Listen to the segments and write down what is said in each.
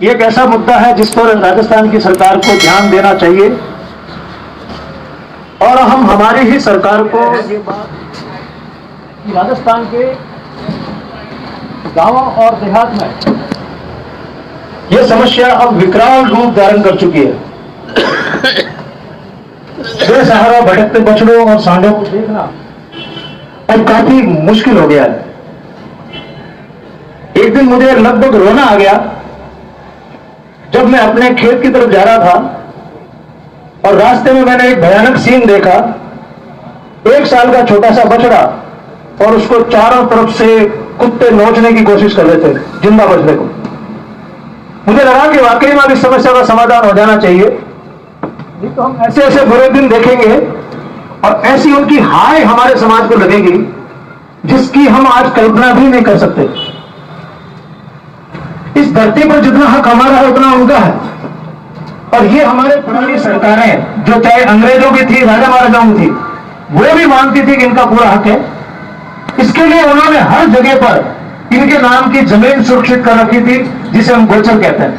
ये एक ऐसा मुद्दा है जिस पर राजस्थान की सरकार को ध्यान देना चाहिए और हम हमारी ही सरकार को ये बात कि राजस्थान के गांवों और देहात में ये समस्या अब विकराल रूप धारण कर चुकी है। बेसहारा भटकते बछड़ों और सांडों को देखना अब काफी मुश्किल हो गया है। एक दिन मुझे लगभग रोना आ गया जब मैं अपने खेत की तरफ जा रहा था और रास्ते में मैंने एक भयानक सीन देखा। 1 साल का छोटा सा बछड़ा और उसको चारों तरफ से कुत्ते नोचने की कोशिश कर रहे थे जिंदा बचने को। मुझे लगा कि वाकई में इस समस्या का समाधान हो जाना चाहिए, नहीं तो हम ऐसे ऐसे बुरे दिन देखेंगे और ऐसी उनकी हाय हमारे समाज को लगेगी जिसकी हम आज कल्पना भी नहीं कर सकते। इस धरती पर जितना हक हमारा है उतना उनका है और ये हमारे पुरानी सरकारें जो चाहे अंग्रेजों की थी, राजा महाराजाओं की थी, वो भी मानती थी कि इनका पूरा हक है। इसके लिए उन्होंने हर जगह पर इनके नाम की जमीन सुरक्षित कर रखी थी जिसे हम गोचर कहते हैं।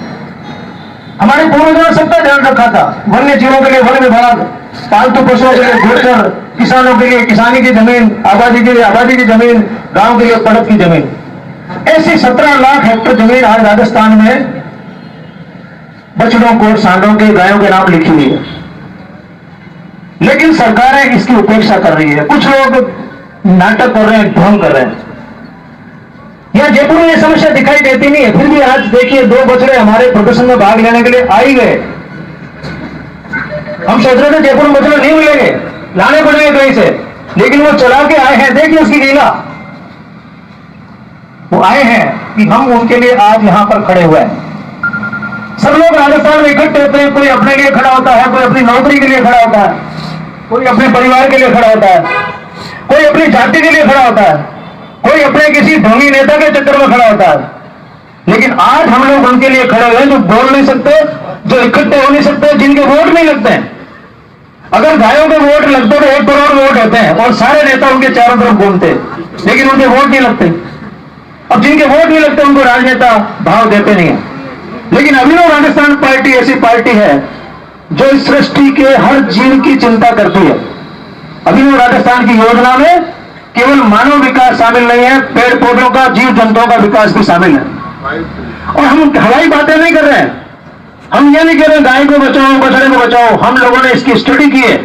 हमारे पूर्वजों ने सबका ध्यान रखा था। वन्य जीवों के लिए वन विभाग, पालतू पशुओं के लिए गोचर, किसानों के लिए किसानी की जमीन, आबादी के लिए आबादी की जमीन, गांव के लिए पड़त की जमीन। ऐसी 17 लाख हेक्टेयर जमीन आज राजस्थान में बछड़ों को, सांडों के, गायों के नाम लिखी हुई है, लेकिन सरकारें इसकी उपेक्षा कर रही है। कुछ लोग नाटक कर रहे हैं, ढोंग कर रहे हैं। यह जयपुर में यह समस्या दिखाई देती नहीं है, फिर भी आज देखिए 2 बछड़े हमारे प्रदर्शन में भाग लेने के लिए आ ही गए। हम सोच रहे थे जयपुर में बछड़े नहीं मिलेंगे, लाने पड़ेंगे कहीं से, लेकिन वो चला के आए हैं। देखिए उसकी लीला, वो आए हैं कि हम उनके लिए आज यहां पर खड़े हुए हैं। सब लोग राजस्थान में इकट्ठे होते हैं, कोई अपने लिए खड़ा होता है, कोई अपनी नौकरी के लिए खड़ा होता है, कोई अपने परिवार के लिए खड़ा होता है, कोई अपनी जाति के लिए खड़ा होता है, कोई अपने किसी ढोंगी नेता के चक्कर में खड़ा होता है। लेकिन आज हम लोग उनके लिए खड़े हुए हैं जो बोल नहीं सकते, जो इकट्ठे हो नहीं सकते, जिनके वोट नहीं लगते हैं। अगर गायों के वोट लगते तो 1 करोड़ वोट होते हैं और सारे नेता उनके चारों तरफ घूमते, लेकिन उनके वोट नहीं लगते। अब जिनके वोट नहीं लगते उनको राजनेता भाव देते नहीं है। लेकिन अभिनव राजस्थान पार्टी ऐसी पार्टी है जो इस सृष्टि के हर जीव की चिंता करती है। अभिनव राजस्थान की योजना में केवल मानव विकास शामिल नहीं है, पेड़ पौधों का, जीव जंतुओं का विकास भी शामिल है। और हम हवाई बातें नहीं कर रहे हैं। हम ये नहीं कह रहे गाय को बचाओ, बछड़े को बचाओ। हम लोगों ने इसकी स्टडी की है।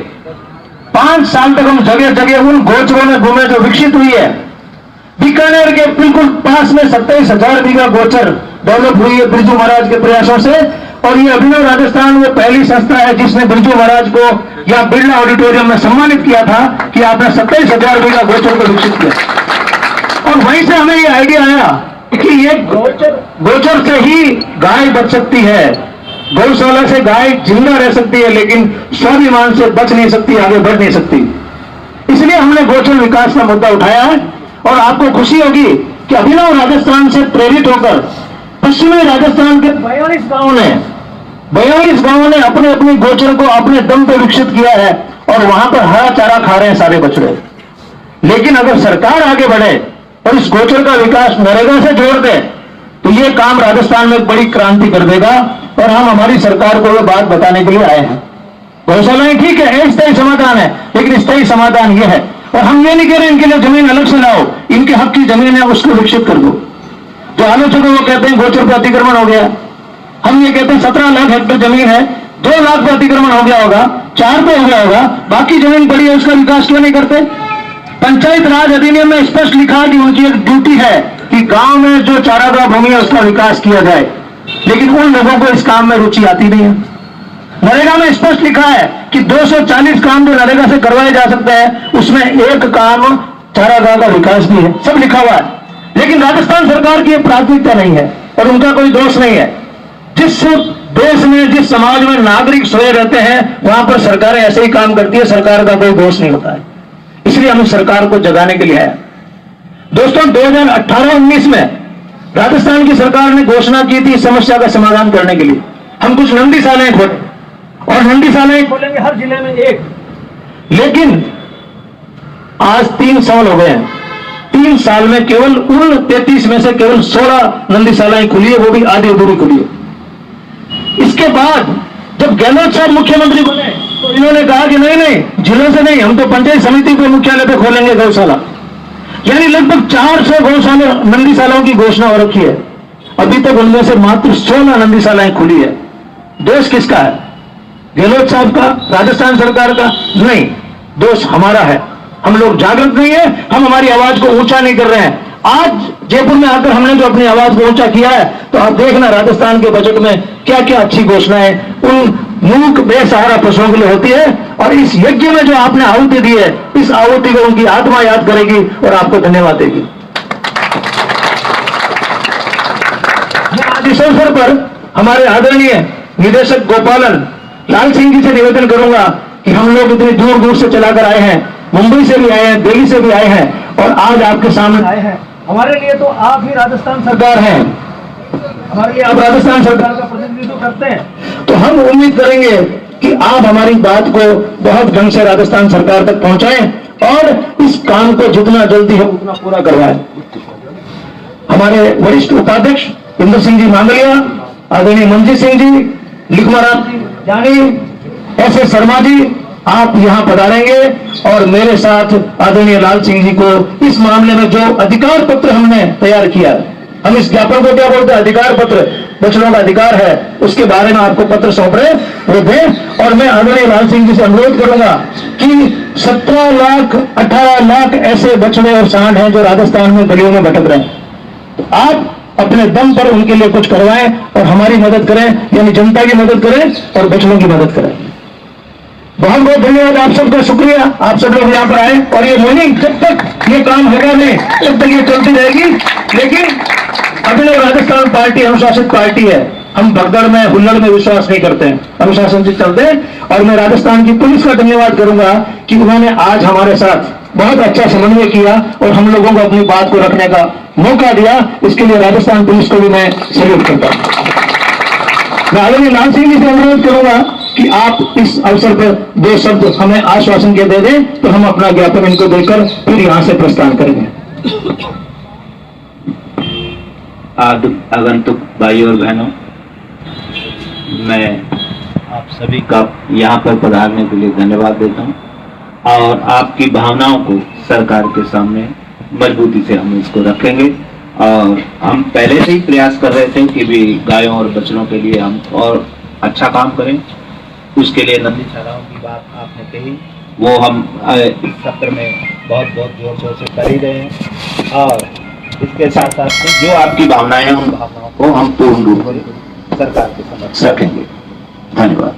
5 साल तक हम जगह जगह उन गोचरों में घूमे जो विकसित हुई है। बीकानेर के बिल्कुल पास में 27,000 बीघा गोचर डेवलप हुई है बिरजू महाराज के प्रयासों से। और ये अभिनव राजस्थान वो पहली संस्था है जिसने बिरजू महाराज को या बिरला ऑडिटोरियम में सम्मानित किया था कि आपने 27,000 बीघा गोचर को विकसित किया। और वहीं से हमें ये आइडिया आया कि ये गोचर से ही गाय बच सकती है, गौशाला से गाय जिंदा रह सकती है, लेकिन स्वाभिमान से बच नहीं सकती, आगे बढ़ नहीं सकती। इसलिए हमने गोचर विकास का मुद्दा उठाया है। और आपको खुशी होगी कि अभिनव राजस्थान से प्रेरित होकर पश्चिमी राजस्थान के 42 गांवों ने अपने अपनी गोचर को अपने दम पर विकसित किया है और वहां पर हरा चारा खा रहे हैं सारे बछड़े। लेकिन अगर सरकार आगे बढ़े और इस गोचर का विकास नरेगा से जोड़ दे तो ये काम राजस्थान में एक बड़ी क्रांति कर देगा। और हम हमारी सरकार को ये बात बताने के लिए आए हैं। गौशालाएं ठीक है, स्थायी समाधान है, लेकिन स्थायी समाधान यह है। और हम ये नहीं कह रहे इनके लिए जमीन अलग से लाओ, इनके हक की जमीन है उसको विकसित कर दो। जो आलोचक वो कहते हैं गोचर पर अतिक्रमण हो गया, हम ये कहते हैं 17 लाख हेक्टेयर जमीन है, 2 लाख पर अतिक्रमण हो गया होगा, 4 पे हो गया होगा, बाकी जमीन पड़ी है, उसका विकास क्यों नहीं करते? पंचायत राज अधिनियम में स्पष्ट लिखा कि उनकी एक ड्यूटी है कि गांव में जो चारागाह भूमि है उसका विकास किया जाए, लेकिन उन लोगों को इस काम में रुचि आती नहीं है। नरेगा में स्पष्ट लिखा है कि 240 काम जो नरेगा से करवाए जा सकते हैं उसमें एक काम चारागाह का विकास भी है, सब लिखा हुआ है। लेकिन राजस्थान सरकार की प्राथमिकता नहीं है और उनका कोई दोष नहीं है। जिस देश में, जिस समाज में नागरिक सोए रहते हैं वहां पर सरकारें ऐसे ही काम करती है, सरकार का कोई दोष नहीं होता है। इसलिए हम सरकार को जगाने के लिए आए। दोस्तों 2018-19 में राजस्थान की सरकार ने घोषणा की थी इस समस्या का समाधान करने के लिए। हम कुछ नंदीशालाएं खोले और नंदीशालाएं खोलेंगे हर जिले में एक। लेकिन आज 3 साल हो गए हैं। 3 साल में केवल उन 33 में से केवल 16 नंदीशालाएं खुली है, वो भी आधी अधूरी खुली है। इसके बाद जब गहलोत साहब मुख्यमंत्री बने तो इन्होंने कहा कि नहीं जिलों से नहीं, हम तो पंचायत समिति के मुख्यालय पे खोलेंगे गौशाला। यानी लगभग 400 गौशाला नंदीशालाओं की घोषणा हो रखी है। अभी तक उनमें से मात्र 16 नंदीशालाएं खुली है। दोष किसका है? गहलोत साहब का, राजस्थान सरकार का? नहीं, दोष हमारा है। हम लोग जागरूक नहीं है, हम हमारी आवाज को ऊंचा नहीं कर रहे हैं। आज जयपुर में आकर हमने जो अपनी आवाज को ऊंचा किया है, तो आप देखना राजस्थान के बजट में क्या क्या अच्छी घोषणाएं उन मूक बेसहारा पशुओं के लिए होती है। और इस यज्ञ में जो आपने आहुति दी है, इस आहुति को उनकी आत्मा याद करेगी और आपको धन्यवाद देगी। मैं आज इस अवसर पर हमारे आदरणीय निदेशक गोपालन लाल सिंह जी से निवेदन करूंगा कि हम लोग इतनी दूर दूर से चलाकर आए हैं, मुंबई से भी आए हैं, दिल्ली से भी आए हैं और आज आपके सामने आए हैं। हमारे लिए तो आप ही राजस्थान सरकार हैं, हमारे लिए आप राजस्थान सरकार का प्रतिनिधित्व करते हैं। तो हम उम्मीद करेंगे कि आप हमारी बात को बहुत ढंग से राजस्थान सरकार तक पहुंचाएं और इस काम को जितना जल्दी हो उतना पूरा करवाएं। हमारे वरिष्ठ उपाध्यक्ष इंद्र सिंह जी मांगलिया, आदरणीय मंजीत सिंह जी, लिखमराज जी, यानी एस शर्मा जी, आप यहां पधारेंगे और मेरे साथ आदरणीय लाल सिंह जी को इस मामले में जो अधिकार पत्र हमने तैयार किया, हम इस ज्ञापन को क्या बोलते हैं, अधिकार पत्र, बच्चों का अधिकार है, उसके बारे में आपको पत्र सौंप रहे वो दें। और मैं आदरणीय लाल सिंह जी से अनुरोध करूंगा कि 17 लाख 18 लाख ऐसे बछड़े और सांड हैं जो राजस्थान में गलियों में भटक रहे हैं। तो आप अपने दम पर उनके लिए कुछ करवाएं और हमारी मदद करें, यानी जनता की मदद करें और बछड़ों की मदद करें। बहुत बहुत धन्यवाद, आप सबका शुक्रिया, आप सब लोग यहाँ पर आए। और ये मुहिम जब तक ये काम होगा नहीं तब तक ये चलती रहेगी। लेकिन अभिनव राजस्थान पार्टी अनुशासित पार्टी है, हम भगदड़ में हुल्लड़ में विश्वास नहीं करते हैं, अनुशासन से चलते हैं। और मैं राजस्थान की पुलिस का धन्यवाद करूंगा कि उन्होंने आज हमारे साथ बहुत अच्छा समन्वय किया और हम लोगों को अपनी बात को रखने का मौका दिया। इसके लिए राजस्थान पुलिस को भी मैं सैल्यूट करता हूं। मैं आदरणीय लाल सिंह जी से अनुरोध करूंगा कि आप इस अवसर पर 2 शब्द हमें आश्वासन के दे दें, तो हम अपना ज्ञापन इनको देकर फिर यहां से प्रस्थान करेंगे। आगंतुक भाई और बहनों, मैं आप सभी का यहाँ पर पधारने के लिए धन्यवाद देता हूँ और आपकी भावनाओं को सरकार के सामने मजबूती से हम इसको रखेंगे। और हम पहले से ही प्रयास कर रहे थे कि भी गायों और बछड़ों के लिए हम और अच्छा काम करें। उसके लिए नंदीशालाओं की बात आपने कही, वो हम इस सत्र में बहुत बहुत जोर शोर से कर ही रहे हैं। और इसके साथ साथ जो आपकी भावनाएं हैं उन भावनाओं को हम पूर्ण रूप से सरकार के समक्ष रखेंगे। धन्यवाद।